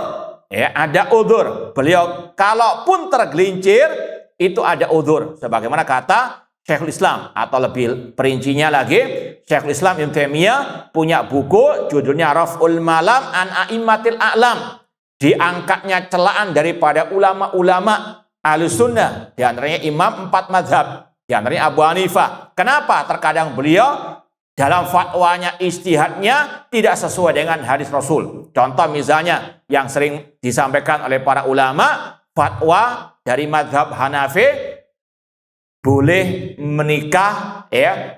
Ada udzur. Beliau kalaupun tergelincir, itu ada udzur. Sebagaimana kata Syekhul Islam, atau lebih perincinya lagi, Syekhul Islam Ibnu Taimiyah punya buku judulnya Raf'ul Malam an A'immatil A'lam. Diangkatnya celaan daripada ulama-ulama Ahlussunnah, di antaranya imam 4 mazhab, di antaranya Abu Hanifah. Kenapa? Terkadang beliau dalam fatwanya, ijtihadnya tidak sesuai dengan hadis Rasul. Contoh misalnya yang sering disampaikan oleh para ulama, fatwa dari mazhab Hanafi boleh menikah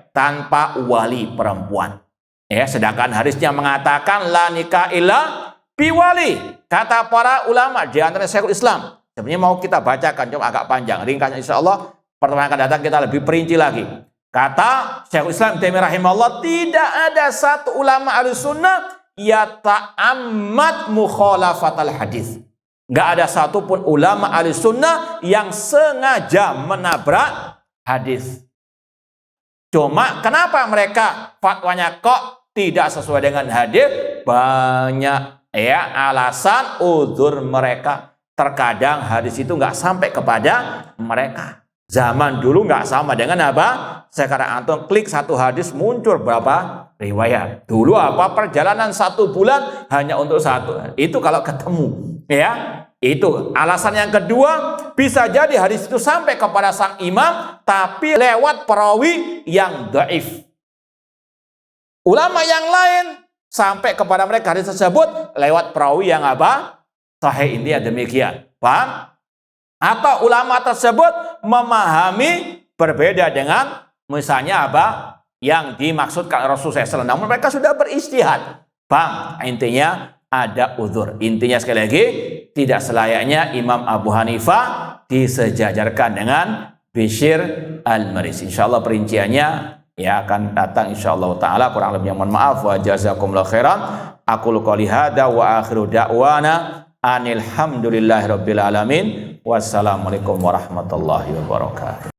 tanpa wali perempuan. Sedangkan hadisnya mengatakan la nikah illa biwali. Kata para ulama di antara Syekhul Islam. Sebenarnya mau kita bacakan, cuma agak panjang. Ringkasnya insyaallah pertemuan akan datang kita lebih perinci lagi. Kata Syekhul Islam Taimiyah rahimahullah, tidak ada satu ulama Ahlussunnah yata'ammad mukhalafatal hadis. Enggak ada satupun ulama Ahlussunnah yang sengaja menabrak hadis. Cuma kenapa mereka fatwanya kok tidak sesuai dengan hadis? Banyak alasan, udzur mereka. Terkadang hadis itu nggak sampai kepada mereka. Zaman dulu nggak sama dengan apa? Sekarang antum klik satu hadis muncul berapa riwayat. Dulu apa? Perjalanan 1 bulan hanya untuk satu. Itu kalau ketemu. Itu alasan yang kedua, bisa jadi hadis itu sampai kepada sang imam tapi lewat perawi yang dhaif. Ulama yang lain sampai kepada mereka hadis tersebut lewat perawi yang apa? Sahih. Intinya demikian. Paham? Atau ulama tersebut memahami berbeda dengan misalnya apa yang dimaksudkan Rasulullah SAW. Namun mereka sudah beristihad. Paham? Intinya ada udzur. Intinya sekali lagi, tidak selayaknya Imam Abu Hanifah disejajarkan dengan Bishr Al-Marisi. Insyaallah perinciannya akan datang insyaallah taala. Kurang lebihnya mohon maaf. Wa jazakumullahu khairan. Aqulu qouli hadza wa akhiru da'wana anil hamdulillahirabbil alamin. Wassalamualaikum warahmatullahi wabarakatuh.